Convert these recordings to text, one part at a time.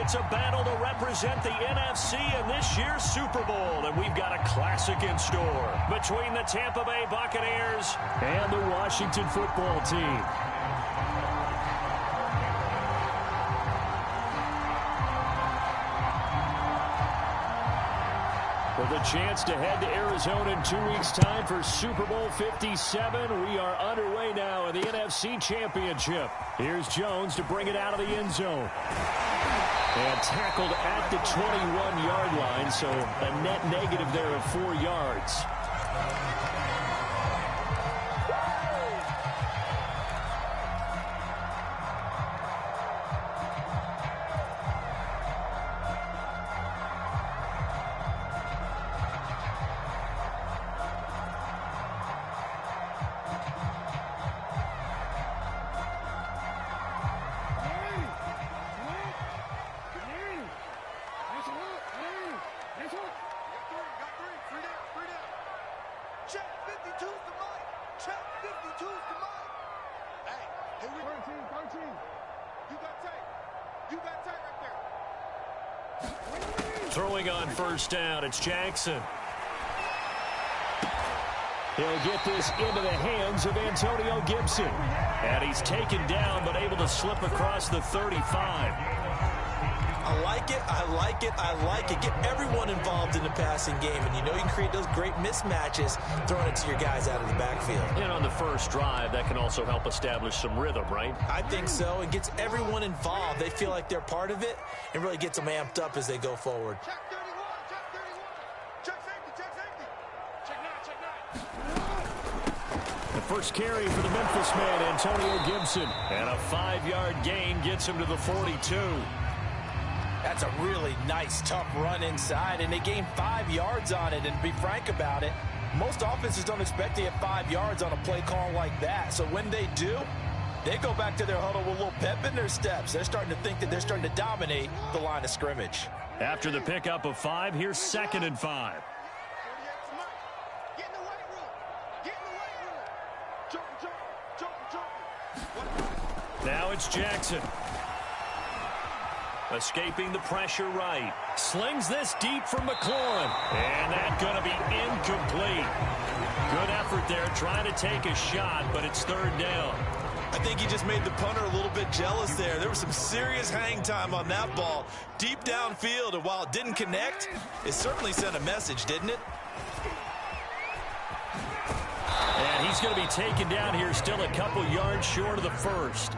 It's a battle to represent the NFC in this year's Super Bowl, and we've got a classic in store between the Tampa Bay Buccaneers and the Washington Football Team. With a chance to head to Arizona in 2 weeks' time for Super Bowl 57, we are underway now in the NFC Championship. Here's Jones to bring it out of the end zone. And tackled at the 21-yard line, so a net negative there of 4 yards. Throwing on first down, it's Jackson. He'll get this into the hands of Antonio Gibson. And he's taken down, but able to slip across the 35. I like it, I like it, I like it. Get everyone involved in the passing game. And you know you can create those great mismatches throwing it to your guys out of the backfield. And on the first drive, that can also help establish some rhythm, right? I think so. It gets everyone involved. They feel like they're part of it and really gets them amped up as they go forward. Check 31, check 31. Check safety, check safety. The first carry for the Memphis man, Antonio Gibson. And a 5-yard gain gets him to the 42. That's a really nice, tough run inside, and they gained 5 yards on it. And to be frank about it, most offenses don't expect to get 5 yards on a play call like that. So when they do, they go back to their huddle with a little pep in their steps. They're starting to think that they're starting to dominate the line of scrimmage. After the pickup of 5, here's 2nd and 5. Get in the weight room. Get in the weight room. Jump. Now it's Jackson. Escaping the pressure right. Slings this deep from McLaurin. And that's going to be incomplete. Good effort there trying to take a shot, but it's 3rd down. I think he just made the punter a little bit jealous there. There was some serious hang time on that ball. Deep downfield, and while it didn't connect, it certainly sent a message, didn't it? And he's going to be taken down here, still a couple yards short of the first.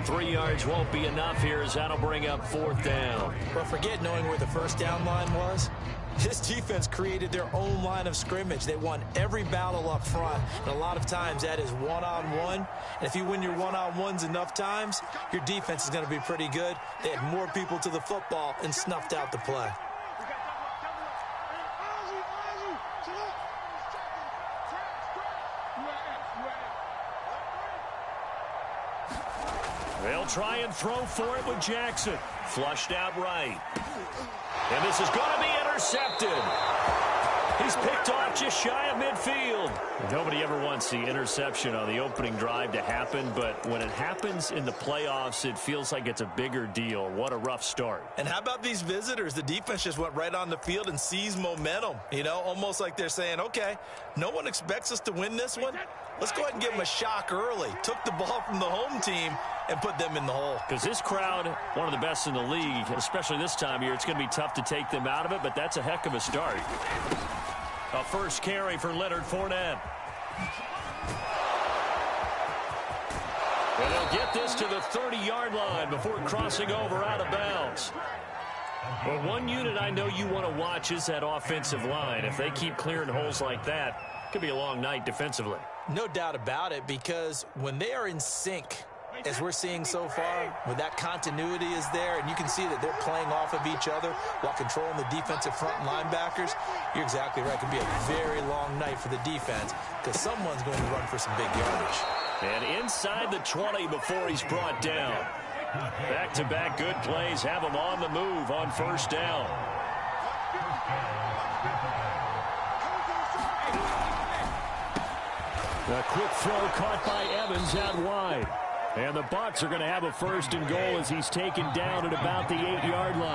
3 yards won't be enough here as that'll bring up 4th down. But forget knowing where the first down line was. This defense created their own line of scrimmage. They won every battle up front, and a lot of times that is one-on-one. And if you win your one-on-ones enough times, your defense is going to be pretty good. They had more people to the football and snuffed out the play. They'll try and throw for it with Jackson. Flushed out right. And this is going to be intercepted. He's picked off just shy of midfield. Nobody ever wants the interception on the opening drive to happen, but when it happens in the playoffs, it feels like it's a bigger deal. What a rough start. And how about these visitors? The defense just went right on the field and seized momentum. You know, almost like they're saying, okay, no one expects us to win this one. Let's go ahead and give them a shock early. Took the ball from the home team and put them in the hole. Because this crowd, one of the best in the league, especially this time of year, it's going to be tough to take them out of it, but that's a heck of a start. A first carry for Leonard Fournette. And they'll get this to the 30-yard line before crossing over out of bounds. Well, one unit I know you want to watch is that offensive line. If they keep clearing holes like that, it could be a long night defensively. No doubt about it, because when they are in sync, as we're seeing so far, when that continuity is there, and you can see that they're playing off of each other while controlling the defensive front linebackers, you're exactly right. It could be a very long night for the defense because someone's going to run for some big yardage. And inside the 20 before he's brought down. Back-to-back good plays have him on the move on first down. A quick throw caught by Evans out wide. And the Bucs are going to have a 1st and goal as he's taken down at about the 8-yard line.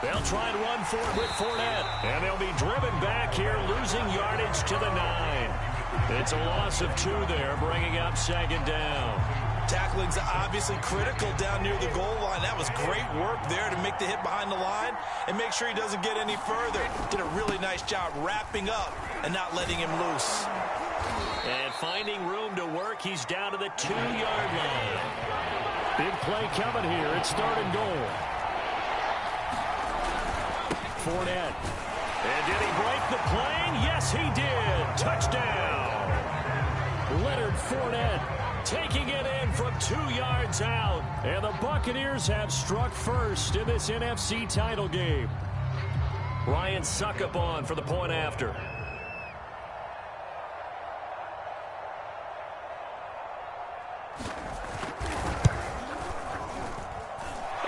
They'll try and run for it with Fournette. And they'll be driven back here, losing yardage to the 9. It's a loss of 2 there, bringing up second down. Tackling's obviously critical down near the goal line. That was great work there to make the hit behind the line and make sure he doesn't get any further. Did a really nice job wrapping up and not letting him loose. And finding room to work, he's down to the 2-yard line. Big play coming here. It's 3rd and goal. Fournette. And did he break the plane? Yes, he did. Touchdown. Leonard Fournette taking it in from 2 yards out. And the Buccaneers have struck first in this NFC title game. Ryan Suckup on for the point after.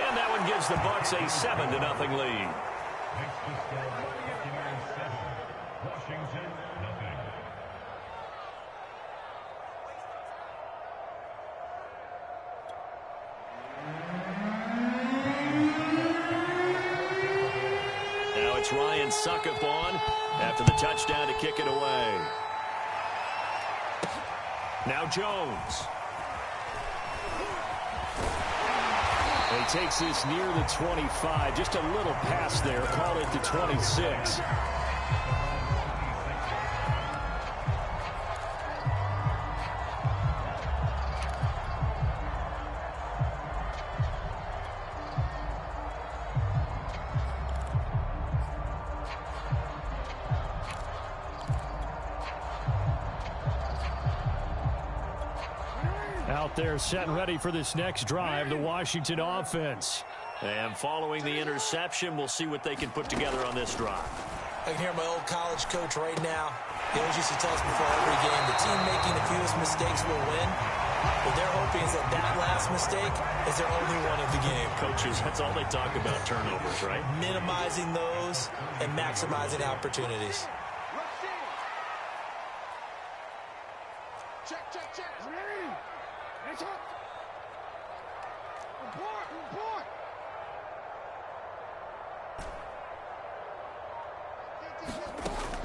And that one gives the Bucs a 7-0 lead. Now it's Ryan Suckup on after the touchdown to kick it away. Now Jones. He takes this near the 25. Just a little pass there. Call it the 26. Out there set and ready for this next drive, the Washington offense. And following the interception, we'll see what they can put together on this drive. I can hear my old college coach right now. He always used to tell us before every game, the team making the fewest mistakes will win. What they're hoping is that that last mistake is their only one of the game. Coaches, that's all they talk about, turnovers, right? Minimizing those and maximizing opportunities. Check, check, check. Ready? Hands up. Report, report.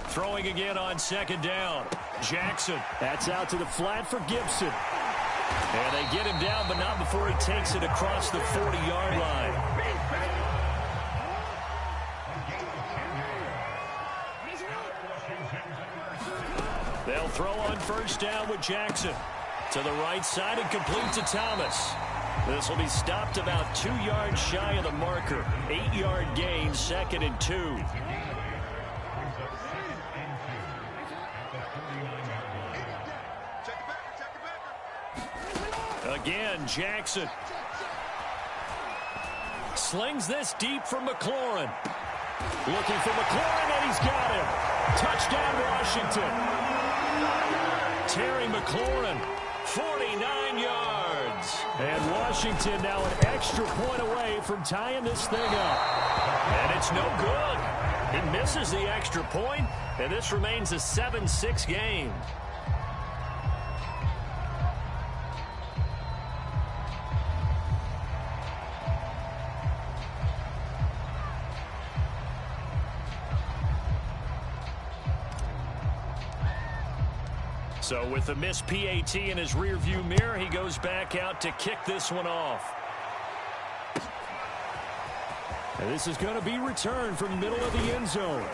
Throwing again on second down. Jackson. That's out to the flat for Gibson. And they get him down, but not before he takes it across the 40-yard line. They'll throw on first down with Jackson. To the right side and complete to Thomas. This will be stopped about 2 yards shy of the marker. 8-yard gain, 2nd and 2. Again, Jackson. Slings this deep for McLaurin. Looking for McLaurin, and he's got him. Touchdown, Washington. Terry McLaurin, 49 yards. And Washington now an extra point away from tying this thing up. And it's no good. He misses the extra point, and this remains a 7-6 game. So with the missed PAT in his rearview mirror, he goes back out to kick this one off. And this is going to be returned from the middle of the end zone.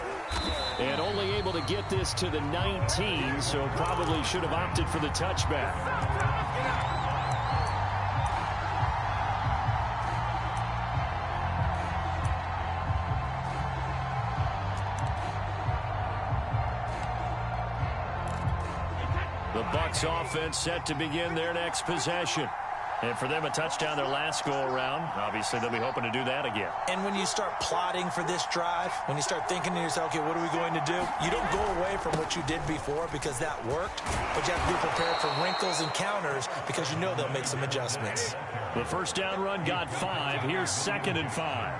And only able to get this to the 19, so probably should have opted for the touchback. The Bucs offense set to begin their next possession. And for them, a touchdown their last go-around. Obviously, they'll be hoping to do that again. And when you start plotting for this drive, when you start thinking to yourself, okay, what are we going to do? You don't go away from what you did before because that worked, but you have to be prepared for wrinkles and counters because you know they'll make some adjustments. The first down run got 5. Here's 2nd and 5.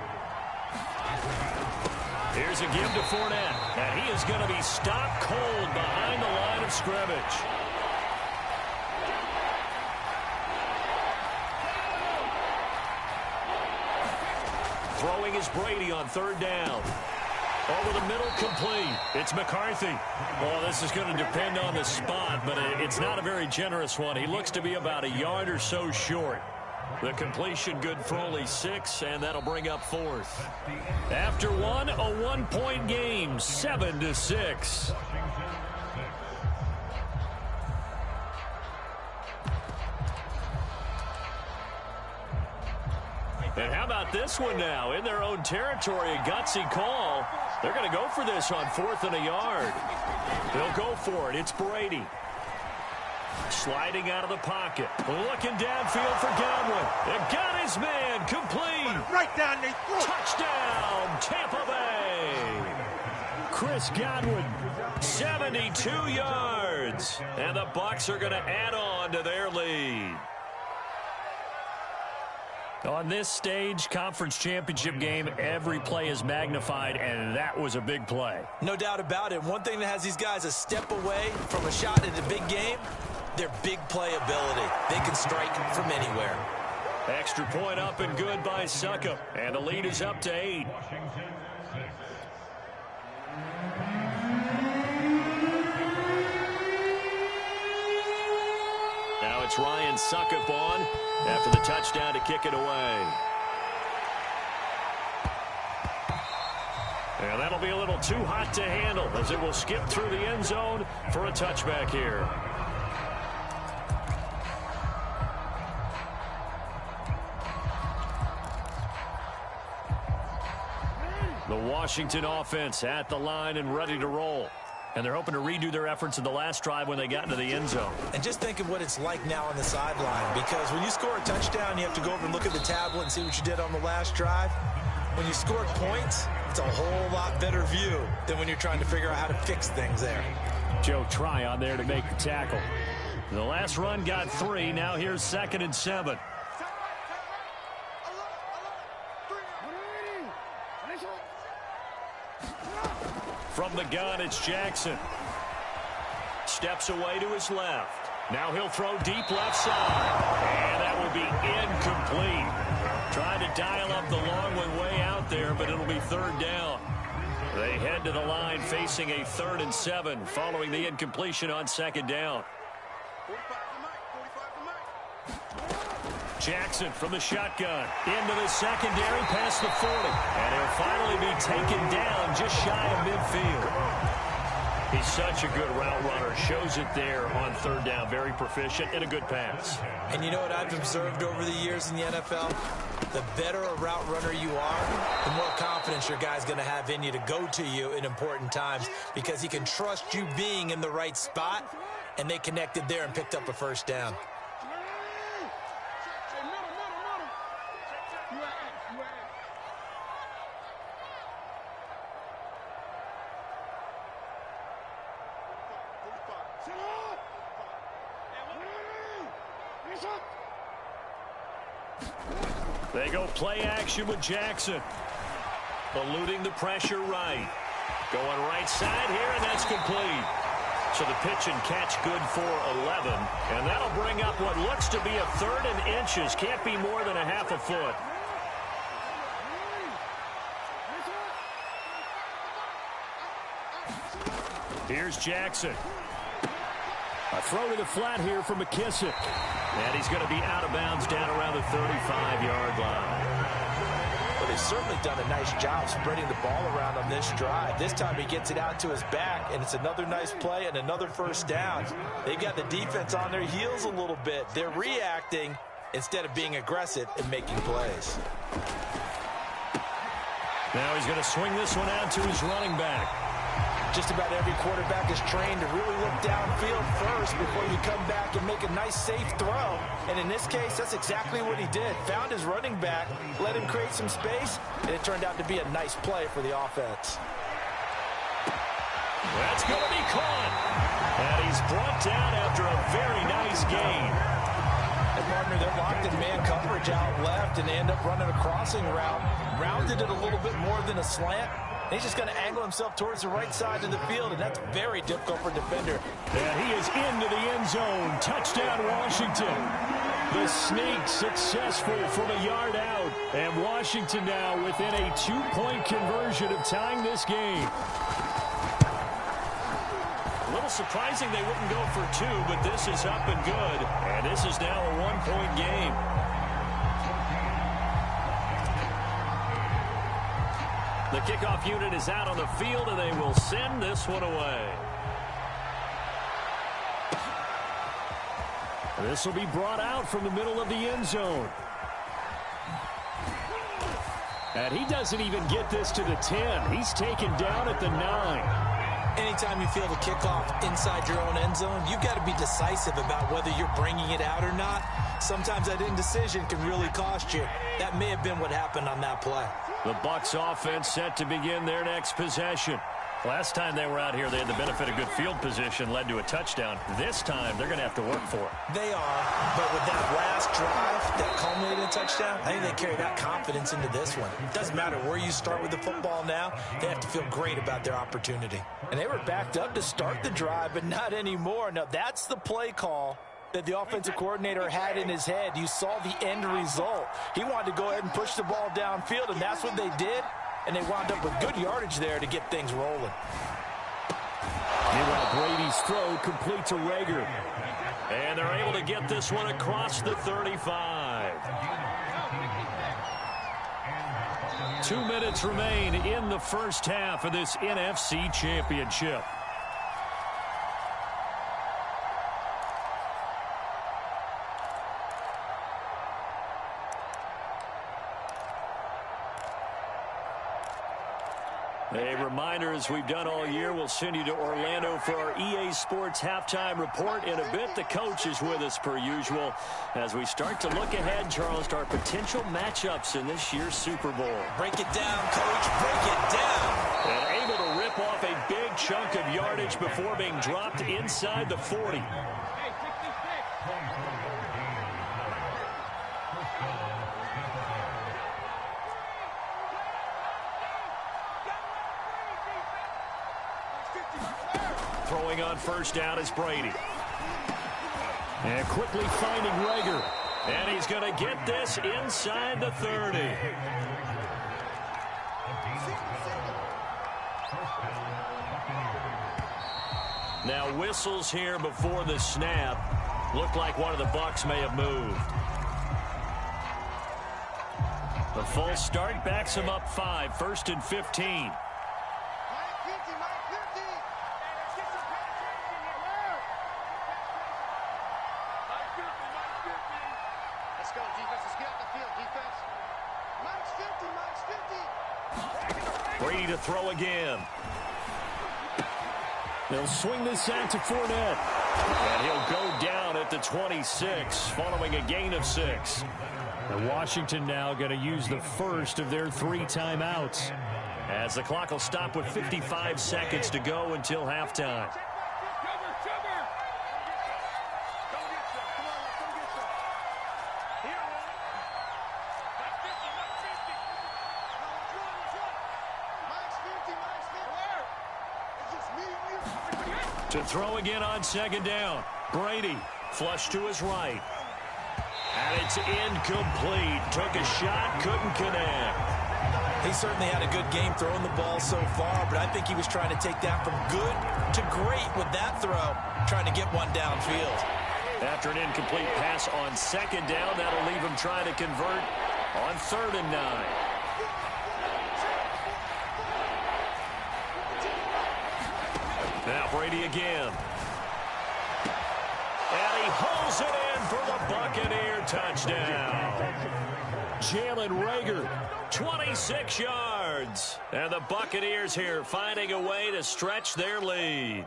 Here's a give to Fournette, and he is going to be stopped cold behind the line of scrimmage. Throwing is Brady on third down. Over the middle, complete. It's McCarthy. Well, this is going to depend on the spot, but it's not a very generous one. He looks to be about a yard or so short. The completion good for only 6, and that'll bring up fourth. After one, a 1-point game, 7-6. And how about this one now? In their own territory, a gutsy call. They're going to go for this on 4th and a yard. They'll go for it. It's Brady. Sliding out of the pocket. Looking downfield for Godwin. They got his man. Complete. Right down there. Touchdown, Tampa Bay. Chris Godwin, 72 yards. And the Bucs are going to add on to their lead. On this stage, conference championship game, every play is magnified, and that was a big play. No doubt about it. One thing that has these guys a step away from a shot at a big game, their big play ability. They can strike from anywhere. Extra point up and good by Suckup, and the lead is up to 8. Now it's Ryan Suckup on after the touchdown to kick it away. And that'll be a little too hot to handle as it will skip through the end zone for a touchback here. The Washington offense at the line and ready to roll. And they're hoping to redo their efforts in the last drive when they got into the end zone. And just think of what it's like now on the sideline, because when you score a touchdown, you have to go over and look at the tablet and see what you did on the last drive. When you score points, it's a whole lot better view than when you're trying to figure out how to fix things there. Joe Tryon there to make the tackle. The last run got 3. Now here's 2nd and 7. From the gun, it's Jackson. Steps away to his left. Now he'll throw deep left side. And that will be incomplete. Trying to dial up the long one way out there, but it'll be 3rd down. They head to the line facing a 3rd and 7 following the incompletion on 2nd down. Jackson from the shotgun into the secondary past the 40. And he'll finally be taken down just shy of midfield. He's such a good route runner. Shows it there on 3rd down. Very proficient and a good pass. And you know what I've observed over the years in the NFL? The better a route runner you are, the more confidence your guy's going to have in you to go to you in important times, because he can trust you being in the right spot, and they connected there and picked up a 1st down. They go play action with Jackson. Eluding the pressure right. Going right side here, and that's complete. So the pitch and catch good for 11. And that'll bring up what looks to be a 3rd and inches. Can't be more than a half a foot. Here's Jackson. A throw to the flat here for McKissick. And he's going to be out of bounds down around the 35-yard line. But he's certainly done a nice job spreading the ball around on this drive. This time he gets it out to his back, and it's another nice play and another 1st down. They've got the defense on their heels a little bit. They're reacting instead of being aggressive and making plays. Now he's going to swing this one out to his running back. Just about every quarterback is trained to really look downfield first before you come back and make a nice, safe throw. And in this case, that's exactly what he did. Found his running back, let him create some space, and it turned out to be a nice play for the offense. That's going to be caught. And he's brought down after a very nice gain. And partner, they're locked in man coverage out left, and they end up running a crossing route. Rounded it a little bit more than a slant. He's just going to angle himself towards the right side of the field, and that's very difficult for a defender. And he is into the end zone. Touchdown, Washington. The sneak successful from a yard out. And Washington now within a 2-point conversion of tying this game. A little surprising they wouldn't go for 2, but this is up and good. And this is now a 1-point game. The kickoff unit is out on the field, and they will send this one away. This will be brought out from the middle of the end zone. And he doesn't even get this to the 10. He's taken down at the 9. Anytime you feel the kickoff inside your own end zone, you've got to be decisive about whether you're bringing it out or not. Sometimes that indecision can really cost you. That may have been what happened on that play. The Bucs offense set to begin their next possession. Last time they were out here, they had the benefit of good field position, led to a touchdown. This time, they're going to have to work for it. They are, but with that last drive that culminated in a touchdown, I think they carry that confidence into this one. It doesn't matter where you start with the football now. They have to feel great about their opportunity. And they were backed up to start the drive, but not anymore. Now, that's the play call that the offensive coordinator had in his head. You saw the end result. He wanted to go ahead and push the ball downfield, and that's what they did. And they wound up with good yardage there to get things rolling. Meanwhile, Brady's throw complete to Rager. And they're able to get this one across the 35. 2 minutes remain in the first half of this NFC Championship. A reminder, as we've done all year, we'll send you to Orlando for our EA Sports halftime report in a bit. The coach is with us per usual as we start to look ahead, Charles, to our potential matchups in this year's Super Bowl. Break it down, Coach. Break it down. And able to rip off a big chunk of yardage before being dropped inside the 40. Throwing on first down is Brady. And quickly finding Rager. And he's going to get this inside the 30. Now whistles here before the snap. Looked like one of the Bucs may have moved. The false start backs him up 5, 1st and 15. Brady to throw again. They'll swing this out to Fournette. And he'll go down at the 26 following a gain of 6. And Washington now going to use the first of their 3 timeouts, as the clock will stop with 55 seconds to go until halftime. To throw again on second down. Brady flush to his right. And it's incomplete. Took a shot, couldn't connect. He certainly had a good game throwing the ball so far, but I think he was trying to take that from good to great with that throw, trying to get one downfield. After an incomplete pass on second down, that'll leave him trying to convert on 3rd and 9. Now Brady again. And he holds it in for the Buccaneer touchdown. Jalen Rager, 26 yards. And the Buccaneers here finding a way to stretch their lead.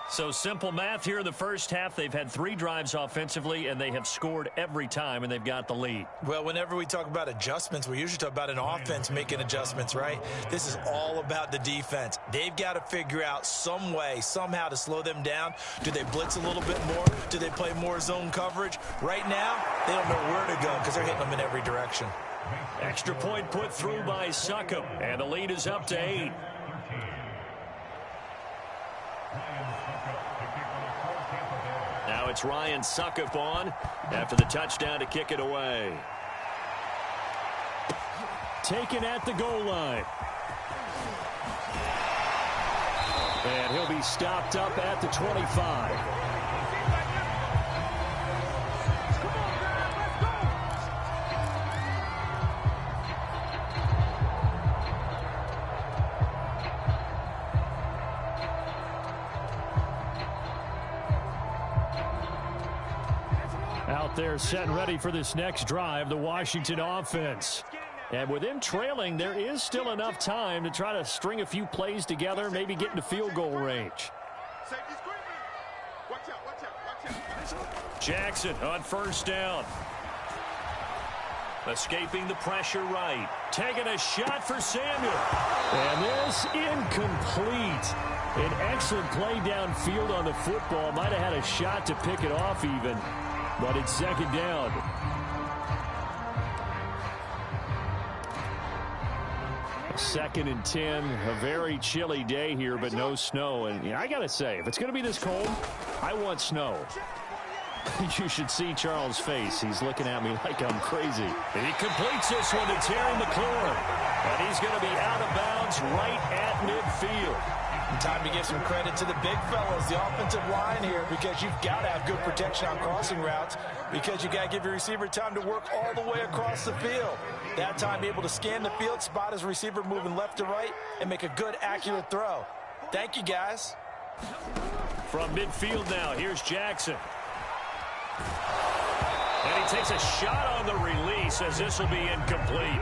So simple math here in the first half. They've had 3 drives offensively, and they have scored every time, and they've got the lead. Well, whenever we talk about adjustments, we usually talk about an offense making adjustments, right? This is all about the defense. They've got to figure out some way, somehow to slow them down. Do they blitz a little bit more? Do they play more zone coverage? Right now, they don't know where to go because they're hitting them in every direction. Extra point put through by Succop, and the lead is up to 8. Now it's Ryan Succop on after the touchdown to kick it away. Taken at the goal line. And he'll be stopped up at the 25. They're set and ready for this next drive, the Washington offense. And with them trailing, there is still enough time to try to string a few plays together, maybe get into field goal range. Jackson on first down. Escaping the pressure right. Taking a shot for Samuel. And this incomplete. An excellent play downfield on the football. Might have had a shot to pick it off even. But it's second down. Second and 10. A very chilly day here, but no snow. And I got to say, if it's going to be this cold, I want snow. You should see Charles' face. He's looking at me like I'm crazy. He completes this one to Terry McLaurin. And he's going to be out of bounds right at midfield. Time to give some credit to the big fellas, the offensive line here, because you've got to have good protection on crossing routes, because you got to give your receiver time to work all the way across the field. That time, be able to scan the field, spot his receiver moving left to right, and make a good, accurate throw. Thank you, guys. From midfield now, here's Jackson. And he takes a shot on the release as this will be incomplete.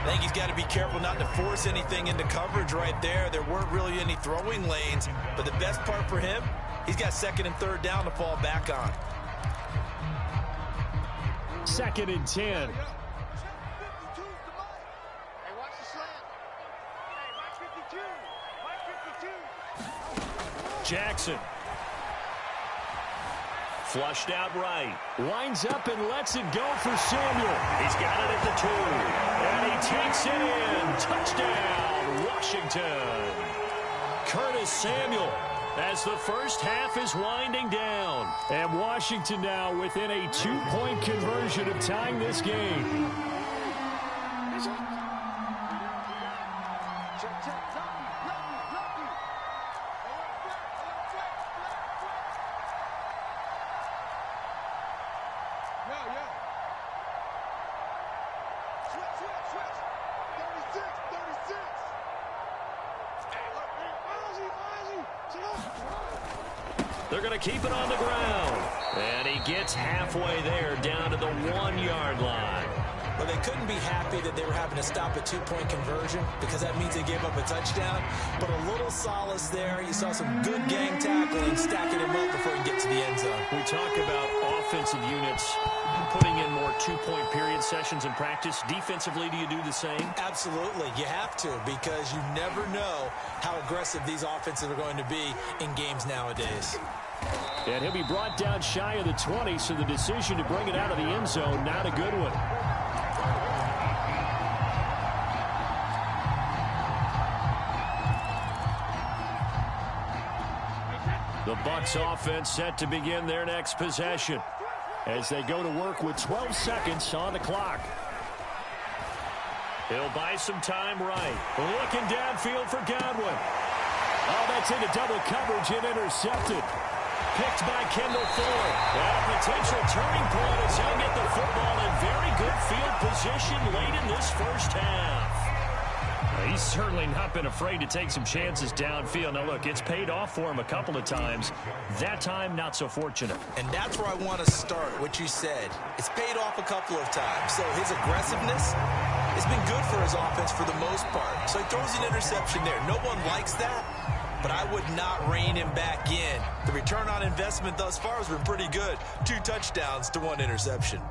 I think he's got to be careful not to force anything into coverage right there. There weren't really any throwing lanes, but the best part for him, he's got second and third down to fall back on. Second and 10. Jackson. Flushed out right. Winds up and lets it go for Samuel. He's got it at the 2. And he takes it in. Touchdown, Washington. Curtis Samuel as the first half is winding down. And Washington now within a 2-point conversion of tying this game. They're going to keep it on the ground. And he gets halfway there down to the 1-yard line. Well, they couldn't be happy that they were having to stop a 2-point conversion because that means they gave up a touchdown. But a little solace there. You saw some good gang tackling, stacking him up before he gets to the end zone. We talk about offensive units putting in more 2-point period sessions in practice. Defensively, do you do the same? Absolutely. You have to, because you never know how aggressive these offenses are going to be in games nowadays. And he'll be brought down shy of the 20, so the decision to bring it out of the end zone, not a good one. The Bucs offense set to begin their next possession as they go to work with 12 seconds on the clock. He'll buy some time right. Looking downfield for Godwin. Oh, that's into double coverage and intercepted. Picked by Kendall Ford. And a potential turning point as he'll get the football in very good field position late in this first half. He's certainly not been afraid to take some chances downfield. Now, look, it's paid off for him a couple of times. That time, not so fortunate. And that's where I want to start, what you said. It's paid off a couple of times. So his aggressiveness has been good for his offense for the most part. So he throws an interception there. No one likes that, but I would not rein him back in. The return on investment thus far has been pretty good. 2 touchdowns to 1 interception.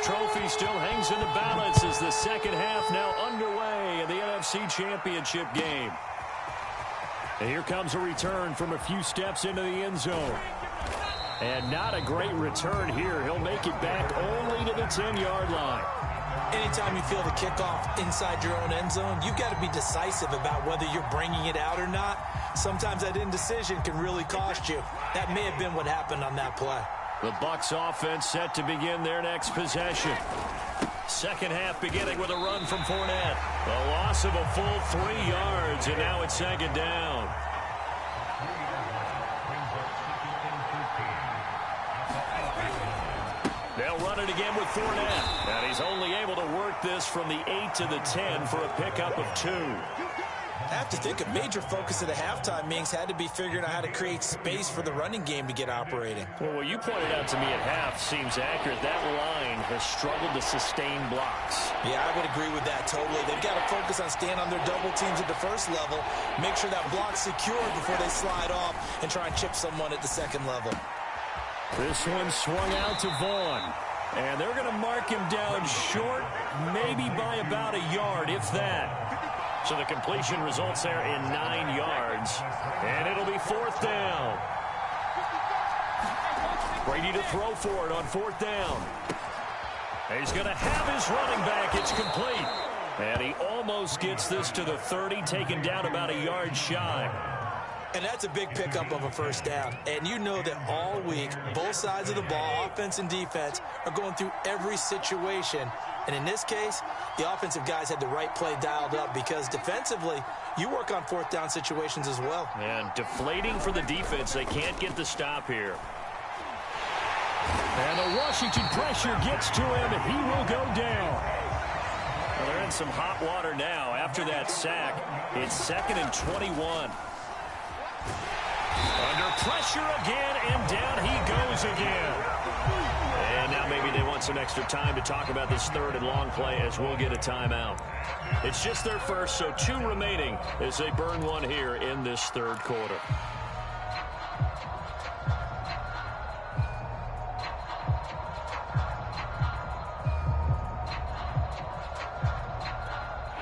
Trophy still hangs in the balance as the second half now underway in the NFC AFC Championship game. And here comes a return from a few steps into the end zone. And not a great return here. He'll make it back only to the 10-yard line. Anytime you feel the kickoff inside your own end zone, you've got to be decisive about whether you're bringing it out or not. Sometimes that indecision can really cost you. That may have been what happened on that play. The Bucs offense set to begin their next possession. Second half beginning with a run from Fournette. A loss of a full 3 yards, and now it's second down. They'll run it again with Fournette. And he's only able to work this from the 8 to the 10 for a pickup of 2. I have to think a major focus of the halftime meetings had to be figuring out how to create space for the running game to get operating. Well, what you pointed out to me at half seems accurate. That line has struggled to sustain blocks. Yeah, I would agree with that totally. They've got to focus on staying on their double teams at the first level, make sure that block's secure before they slide off and try and chip someone at the second level. This one swung out to Vaughn. And they're going to mark him down short, maybe by about a yard, if that. So the completion results there in 9 yards. And it'll be fourth down. Brady to throw for it on fourth down. He's going to have his running back. It's complete. And he almost gets this to the 30, taken down about a yard shy. And that's a big pickup of a first down. And you know that all week, both sides of the ball, offense and defense, are going through every situation. And in this case, the offensive guys had the right play dialed up because defensively, you work on fourth down situations as well. And deflating for the defense. They can't get the stop here. And the Washington pressure gets to him, and he will go down. Well, they're in some hot water now. After that sack, it's 2nd and 21. Under pressure again, and down he goes again. And now maybe they want some extra time to talk about this 3rd and long play as we'll get a timeout. It's just their first, so 2 remaining as they burn one here in this 3rd quarter.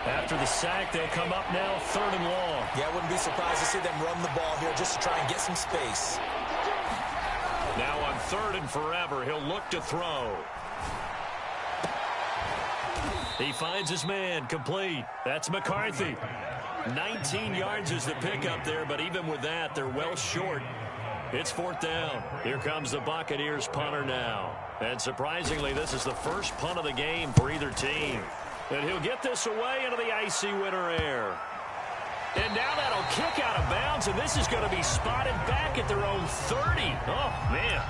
After the sack, they'll come up now 3rd and long. Yeah, I wouldn't be surprised to see them run the ball here just to try and get some space. Now on 3rd and forever, he'll look to throw. He finds his man, complete. That's McCarthy. 19 yards is the pickup there, but even with that, they're well short. It's 4th down. Here comes the Buccaneers punter now. And surprisingly, this is the first punt of the game for either team. And he'll get this away into the icy winter air. And now that'll kick out of bounds, and this is going to be spotted back at their own 30. Oh, man.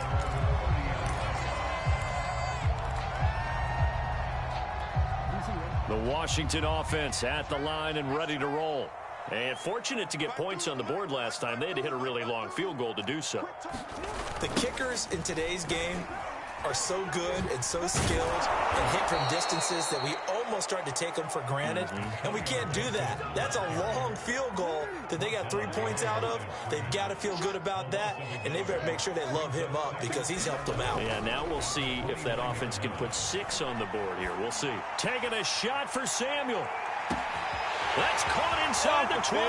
The Washington offense at the line and ready to roll. And fortunate to get points on the board last time. They had to hit a really long field goal to do so. The kickers in today's game are so good and so skilled and hit from distances that we almost start to take them for granted. And we can't do that. That's a long field goal that they got 3 points out of. They've got to feel good about that, and they better make sure they love him up because he's helped them out. Yeah, now we'll see if that offense can put 6 on the board here. We'll see. Taking a shot for Samuel. That's caught inside the 20.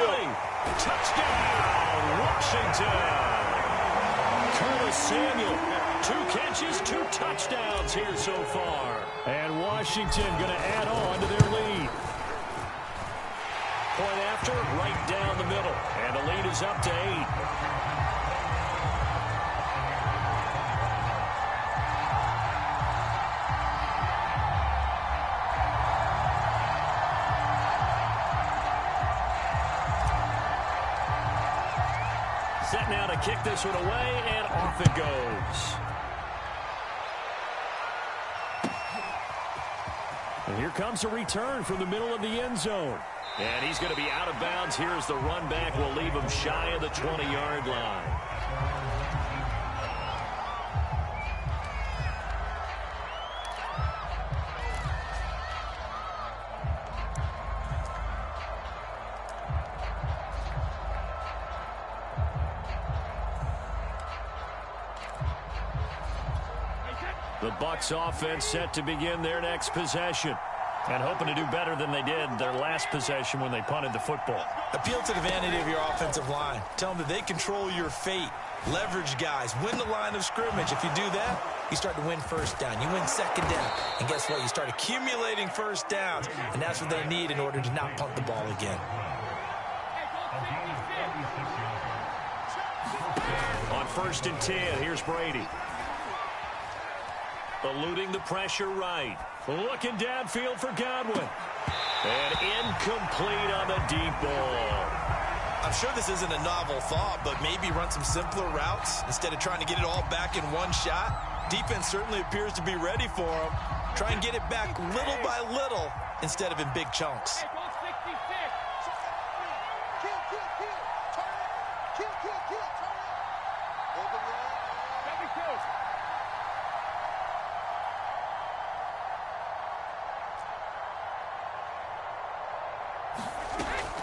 Touchdown, Washington. Curtis Samuel, 2 catches, 2 touchdowns here so far. And Washington going to add on to their lead. Point after, right down the middle. And the lead is up to 8. Set now to kick this one away, and off it goes. And here comes a return from the middle of the end zone. And he's going to be out of bounds. Here's the run back. Will leave him shy of the 20-yard line. The Bucs offense set to begin their next possession. And hoping to do better than they did their last possession when they punted the football. Appeal to the vanity of your offensive line. Tell them that they control your fate. Leverage guys. Win the line of scrimmage. If you do that, you start to win first down. You win second down. And guess what? You start accumulating first downs. And that's what they need in order to not punt the ball again. On 1st and 10, here's Brady. Eluding the pressure right. Looking downfield for Godwin. And incomplete on the deep ball. I'm sure this isn't a novel thought, but maybe run some simpler routes instead of trying to get it all back in one shot. Defense certainly appears to be ready for him. Try and get it back little by little instead of in big chunks.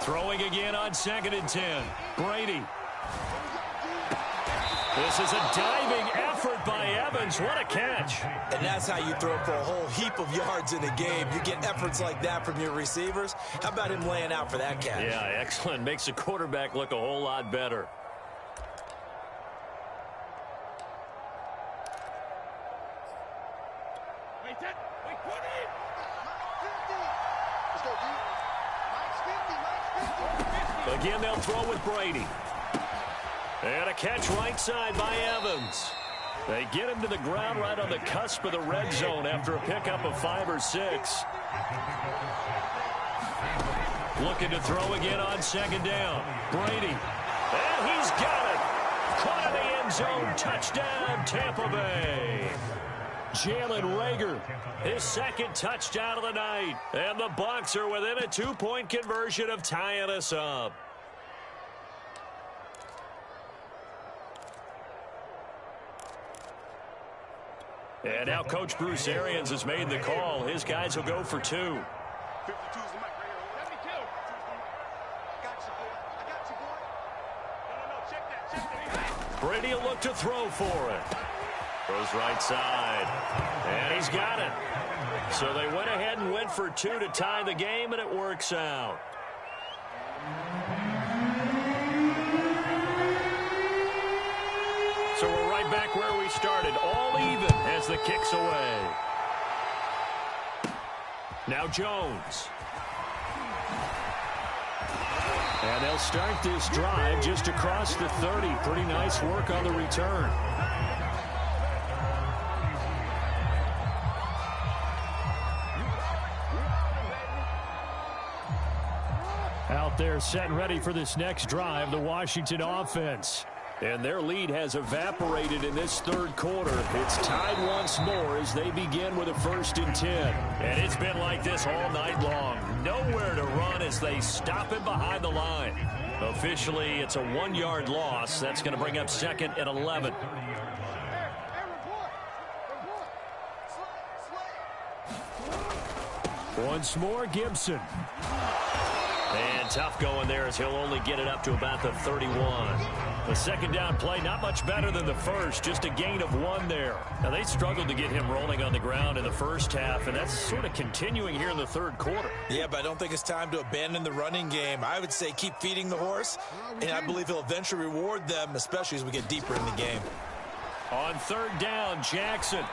Throwing again on 2nd and 10. Brady. This is a diving effort by Evans. What a catch. And that's how you throw for a whole heap of yards in a game. You get efforts like that from your receivers. How about him laying out for that catch? Yeah, excellent. Makes the quarterback look a whole lot better. Again, they'll throw with Brady. And a catch right side by Evans. They get him to the ground right on the cusp of the red zone after a pickup of 5 or 6. Looking to throw again on 2nd down. Brady. And he's got it. Caught in the end zone. Touchdown, Tampa Bay. Jalen Reagor, his 2nd touchdown of the night. And the Bucs are within a 2-point conversion of tying us up. And now Coach Bruce Arians has made the call. His guys will go for 2. Brady will look to throw for it. Goes right side. And he's got it. So they went ahead and went for 2 to tie the game, and it works out. So we're right back where we started. All even as the kick's away. Now Jones. And they'll start this drive just across the 30. Pretty nice work on the return. Out there set and ready for this next drive, the Washington offense. And their lead has evaporated in this 3rd quarter. It's tied once more as they begin with a 1st and 10. And it's been like this all night long. Nowhere to run as they stop him behind the line. Officially, it's a 1-yard loss. That's going to bring up 2nd and 11. Once more, Gibson. And tough going there as he'll only get it up to about the 31. The 2nd down play, not much better than the first, just a gain of 1 there. Now, they struggled to get him rolling on the ground in the first half, and that's sort of continuing here in the 3rd quarter. Yeah, but I don't think it's time to abandon the running game. I would say keep feeding the horse, and I believe he'll eventually reward them, especially as we get deeper in the game. On 3rd down, Jackson.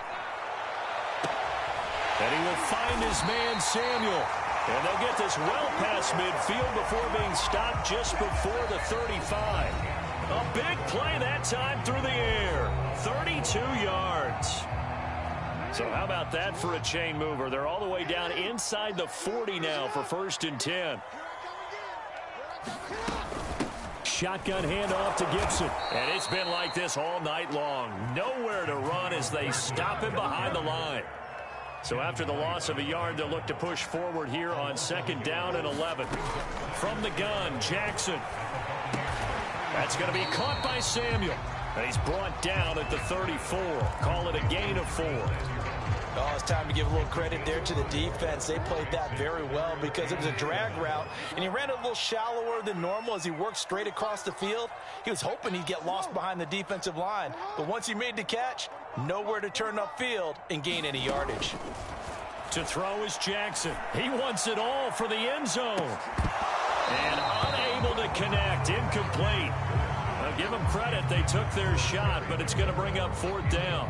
And he will find his man, Samuel. And they'll get this well past midfield before being stopped just before the 35. A big play that time through the air. 32 yards. So how about that for a chain mover? They're all the way down inside the 40 now for 1st and 10. Shotgun handoff to Gibson. And it's been like this all night long. Nowhere to run as they stop him behind the line. So after the loss of a yard, they'll look to push forward here on 2nd down and 11. From the gun, Jackson. That's going to be caught by Samuel. And he's brought down at the 34. Call it a gain of 4. Oh, it's time to give a little credit there to the defense. They played that very well because it was a drag route, and he ran a little shallower than normal as he worked straight across the field. He was hoping he'd get lost behind the defensive line, but once he made the catch, nowhere to turn upfield and gain any yardage. To throw is Jackson. He wants it all for the end zone. And unable to connect. Incomplete. Now give them credit. They took their shot, but it's going to bring up 4th down.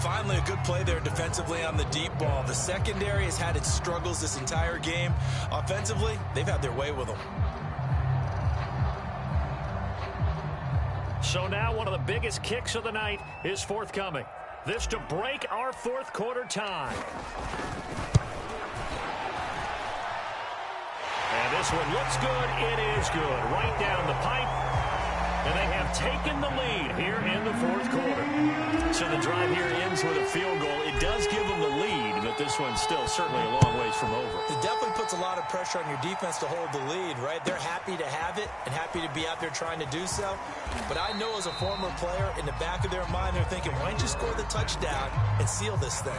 Finally, a good play there defensively on the deep ball. The secondary has had its struggles this entire game. Offensively, they've had their way with them. So now one of the biggest kicks of the night is forthcoming. This to break our 4th quarter tie. And this one looks good. It is good. Right down the pipe. And they have taken the lead here in the 4th quarter. So the drive here ends with a field goal. It does give them the lead, but this one's still certainly a long ways from over. It definitely puts a lot of pressure on your defense to hold the lead, right? They're happy to have it and happy to be out there trying to do so. But I know as a former player, in the back of their mind, they're thinking, why don't you score the touchdown and seal this thing?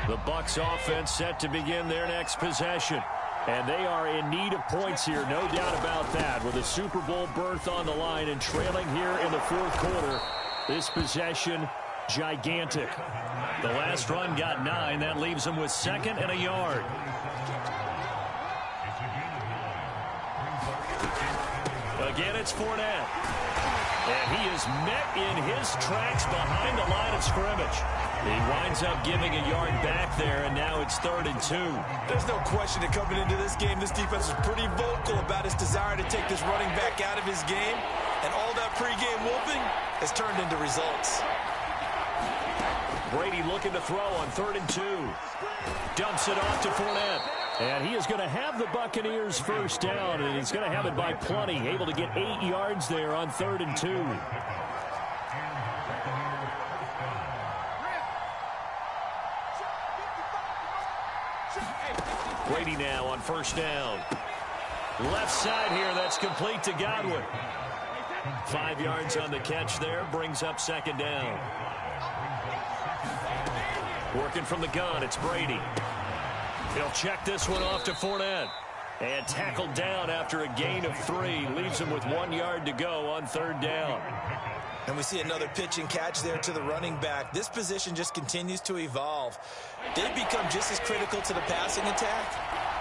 The Bucs offense set to begin their next possession. And they are in need of points here, no doubt about that. With a Super Bowl berth on the line and trailing here in the 4th quarter, this possession, gigantic. The last run got 9. That leaves them with 2nd and a yard. Again, it's Fournette. And he is met in his tracks behind the line of scrimmage. He winds up giving a yard back there, and now it's 3rd and 2. There's no question that coming into this game, this defense was pretty vocal about its desire to take this running back out of his game. And all that pregame wolfing has turned into results. Brady looking to throw on 3rd and 2. Dumps it off to Fournette. And he is going to have the Buccaneers first down, and he's going to have it by plenty. Able to get 8 yards there on 3rd and 2. Brady now on 1st down. Left side here, that's complete to Godwin. 5 yards on the catch there, brings up 2nd down. Working from the gun, it's Brady. He'll check this one off to Fournette. And tackled down after a gain of 3. Leaves him with 1 yard to go on 3rd down. And we see another pitch and catch there to the running back. This position just continues to evolve. They've become just as critical to the passing attack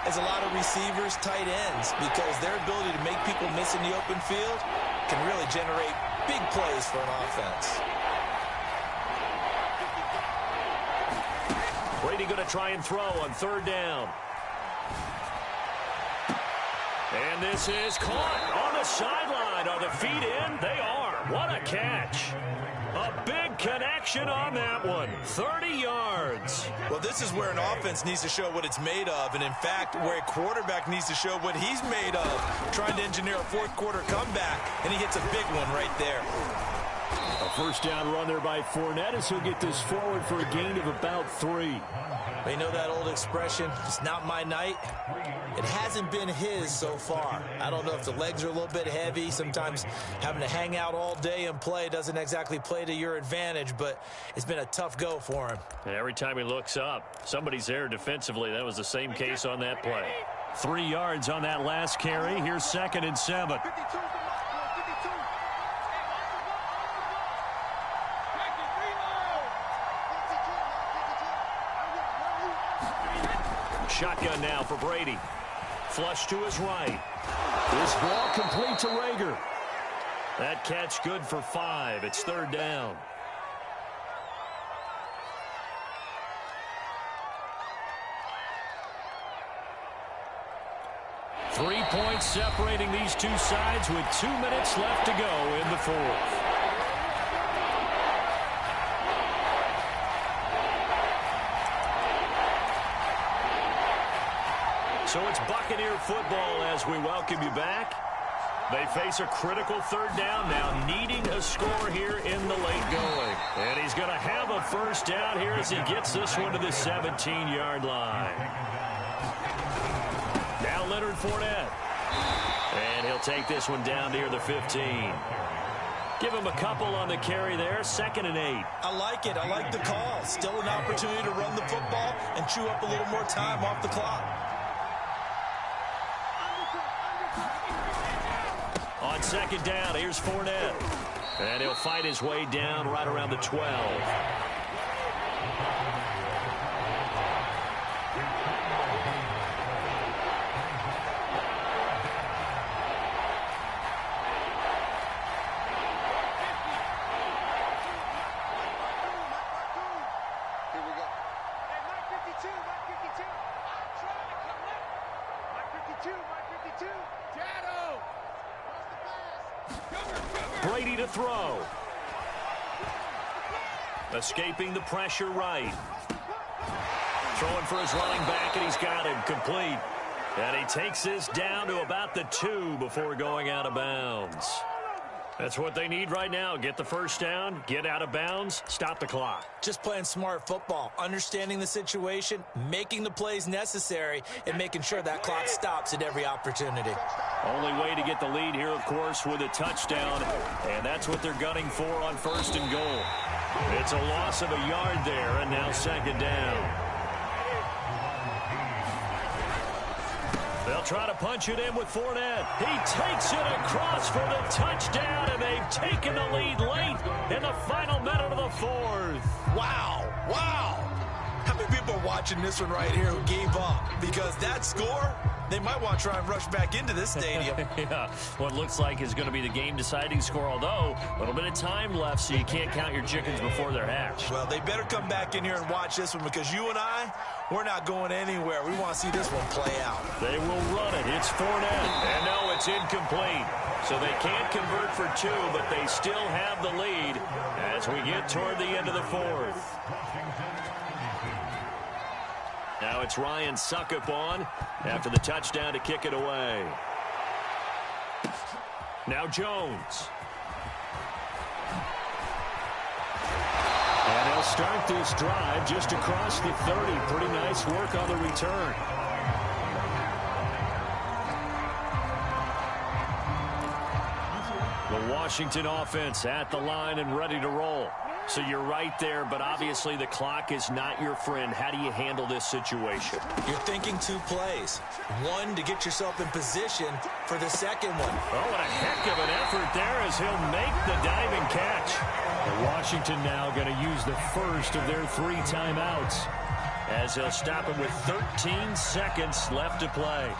as a lot of receivers, tight ends, because their ability to make people miss in the open field can really generate big plays for an offense. Brady going to try and throw on 3rd down. And this is caught on the sideline. Are the feet in? They are. What a catch. A big connection on that one. 30 yards. Well, this is where an offense needs to show what it's made of. And, in fact, where a quarterback needs to show what he's made of. Trying to engineer a 4th quarter comeback. And he hits a big one right there. A 1st down run there by Fournette as he'll get this forward for a gain of about 3. They know that old expression, it's not my night. It hasn't been his so far. I don't know if the legs are a little bit heavy. Sometimes having to hang out all day and play doesn't exactly play to your advantage, but it's been a tough go for him. And every time he looks up, somebody's there defensively. That was the same case on that play. 3 yards on that last carry. Here's 2nd and 7. Shotgun now for Brady. Flush to his right. This ball complete to Rager. That catch good for 5. It's 3rd down. Three points separating these two sides with 2 minutes left to go in the 4th. So it's Buccaneer football as we welcome you back. They face a critical 3rd down now, needing a score here in the late going. And he's going to have a 1st down here as he gets this one to the 17-yard line. Now Leonard Fournette. And he'll take this one down near the 15. Give him a couple on the carry there, 2nd and 8. I like it. I like the call. Still an opportunity to run the football and chew up a little more time off the clock. On 2nd down, here's Fournette. And he'll fight his way down right around the 12. Brady to throw. Escaping the pressure right. Throwing for his running back, and he's got him complete. And he takes this down to about the 2 before going out of bounds. That's what they need right now. Get the first down, get out of bounds, stop the clock. Just playing smart football, understanding the situation, making the plays necessary, and making sure that clock stops at every opportunity. Only way to get the lead here, of course, with a touchdown, and that's what they're gunning for on 1st and goal. It's a loss of a yard there, and now 2nd down. They'll try to punch it in with Fournette. He takes it across for the touchdown, and they've taken the lead late in the final minute of the 4th. Wow. Wow. How many people are watching this one right here who gave up? Because that score, they might want to try and rush back into this stadium. Yeah, what looks like is going to be the game-deciding score, although a little bit of time left, so you can't count your chickens before they're hatched. Well, they better come back in here and watch this one, because you and I, we're not going anywhere. We want to see this one play out. They will run it. It's Fournette. And no, it's incomplete. So they can't convert for 2, but they still have the lead as we get toward the end of the 4th. Now it's Ryan Suckup on after the touchdown to kick it away. Now Jones. And they'll start this drive just across the 30. Pretty nice work on the return. The Washington offense at the line and ready to roll. So you're right there, but obviously the clock is not your friend. How do you handle this situation? You're thinking 2 plays. One, to get yourself in position for the second one. Oh, what a heck of an effort there as he'll make the diving catch. Washington now going to use the first of their 3 timeouts as they'll stop it with 13 seconds left to play.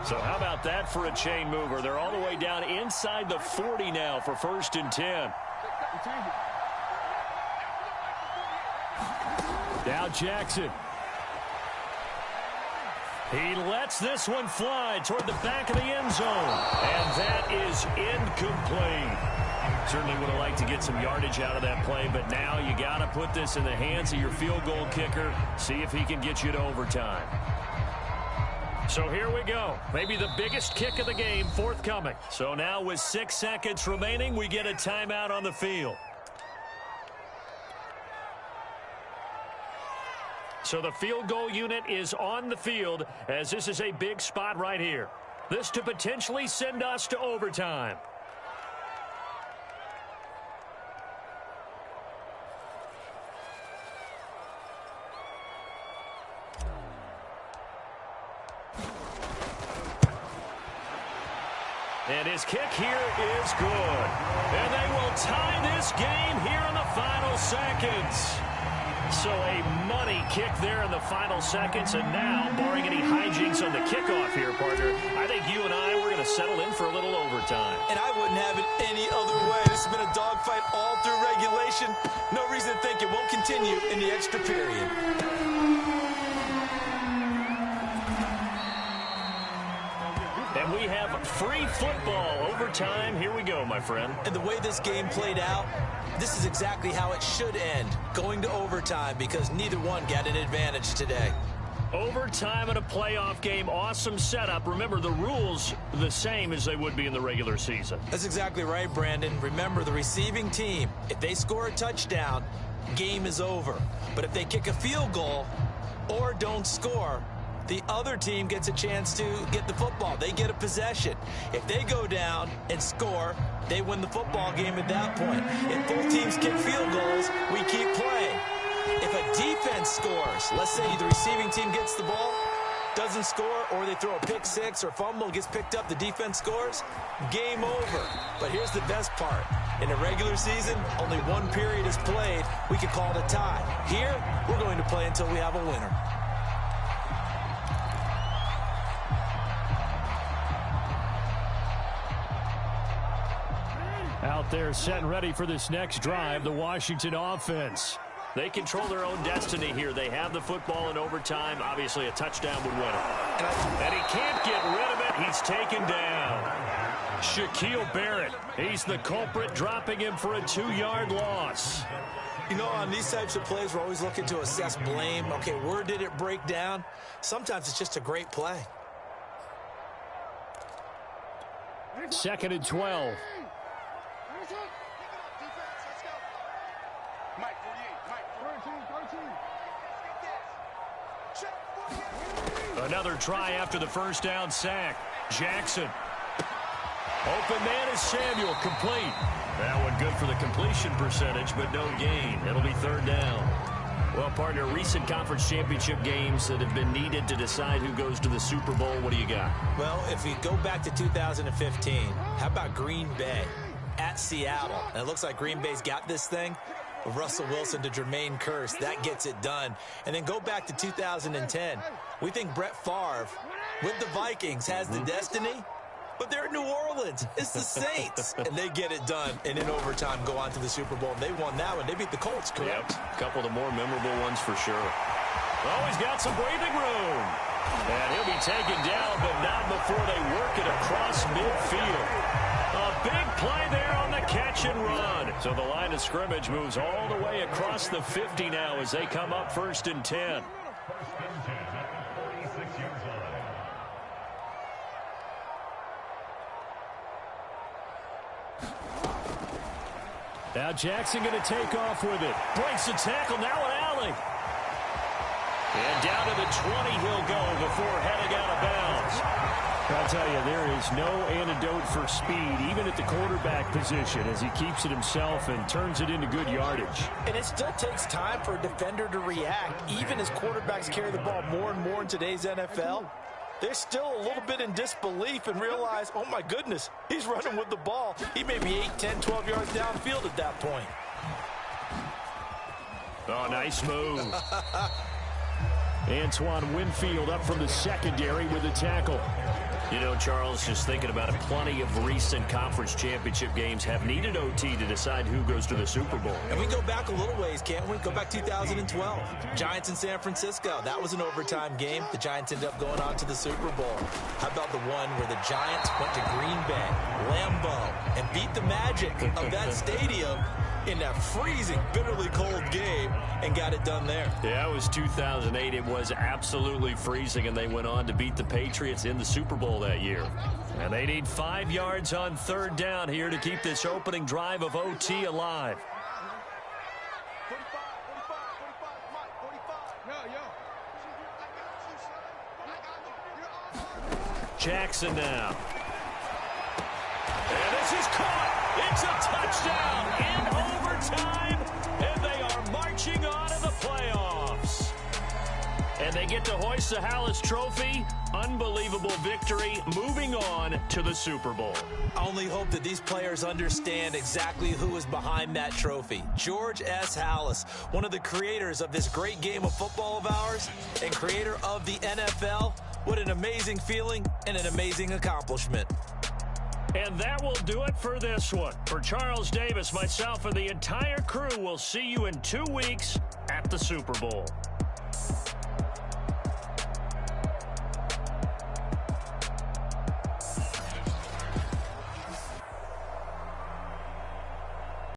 So how about that for a chain mover? They're all the way down inside the 40 now for 1st and 10. Now Jackson. He lets this one fly toward the back of the end zone. And that is incomplete. Certainly would have liked to get some yardage out of that play, but now you got to put this in the hands of your field goal kicker. See if he can get you to overtime. So here we go. Maybe the biggest kick of the game forthcoming. So now with 6 seconds remaining, we get a timeout on the field. So the field goal unit is on the field as this is a big spot right here. This to potentially send us to overtime. And his kick here is good. And they will tie this game here in the final seconds. So a money kick there in the final seconds. And now, barring any hijinks on the kickoff here, partner, I think you and I, we're going to settle in for a little overtime. And I wouldn't have it any other way. This has been a dogfight all through regulation. No reason to think it won't continue in the extra period. And we have free football overtime. Here we go, my friend. And the way this game played out, this is exactly how it should end, going to overtime, because neither one got an advantage today. Overtime in a playoff game, awesome setup. Remember, the rules the same as they would be in the regular season. That's exactly right, Brandon. Remember, the receiving team, if they score a touchdown, game is over. But if they kick a field goal or don't score, the other team gets a chance to get the football. They get a possession. If they go down and score, they win the football game at that point. If both teams kick field goals, we keep playing. If a defense scores, let's say the receiving team gets the ball, doesn't score, or they throw a pick six or fumble, gets picked up, the defense scores, game over. But here's the best part. In a regular season, only one period is played. We could call it a tie. Here, we're going to play until we have a winner. Out there set and ready for this next drive, the Washington offense. They control their own destiny here. They have the football in overtime. Obviously, a touchdown would win it. And he can't get rid of it. He's taken down. Shaquille Barrett, he's the culprit, dropping him for a 2-yard loss. You know, on these types of plays, we're always looking to assess blame. Okay, where did it break down? Sometimes it's just a great play. 2nd and 12. Another try after the first down sack. Jackson. Open man is Samuel, complete. That one good for the completion percentage, but no gain. It'll be 3rd down. Well, partner, recent conference championship games that have been needed to decide who goes to the Super Bowl. What do you got? Well, if we go back to 2015, how about Green Bay at Seattle? And it looks like Green Bay's got this thing. Russell Wilson to Jermaine Kearse, that gets it done. And then go back to 2010. We think Brett Favre with the Vikings has the destiny, but they're in New Orleans. It's the Saints. And they get it done. And in overtime, go on to the Super Bowl. And they won that one. They beat the Colts, correct? Yep. A couple of the more memorable ones for sure. Oh, he's got some breathing room. And he'll be taken down, but not before they work it across midfield. A big play there on the catch and run. So the line of scrimmage moves all the way across the 50 now as they come up 1st and 10. Now Jackson going to take off with it. Breaks the tackle, now an alley. And down to the 20 he'll go before heading out of bounds. I'll tell you, there is no antidote for speed, even at the quarterback position, as he keeps it himself and turns it into good yardage. And it still takes time for a defender to react, even as quarterbacks carry the ball more and more in today's NFL. They're still a little bit in disbelief and realize, oh my goodness, he's running with the ball. He may be 8, 10, 12 yards downfield at that point. Oh, nice move. Antoine Winfield up from the secondary with the tackle. You know, Charles, just thinking about it, plenty of recent conference championship games have needed OT to decide who goes to the Super Bowl. And we go back a little ways, can't we? Go back 2012. Giants in San Francisco. That was an overtime game. The Giants ended up going on to the Super Bowl. How about the one where the Giants went to Green Bay, Lambeau, and beat the Magic of that stadium in that freezing, bitterly cold game and got it done there. Yeah, it was 2008. It was absolutely freezing, and they went on to beat the Patriots in the Super Bowl that year. And they need 5 yards on 3rd down here to keep this opening drive of OT alive. Jackson now. And this is caught. It's a touchdown in overtime, and they are marching on to the playoffs. And they get to hoist the Hallis Trophy. Unbelievable victory, moving on to the Super Bowl. I only hope that these players understand exactly who is behind that trophy. George S. Hallis, one of the creators of this great game of football of ours and creator of the NFL. What an amazing feeling and an amazing accomplishment. And that will do it for this one. For Charles Davis, myself, and the entire crew, we'll see you in 2 weeks at the Super Bowl.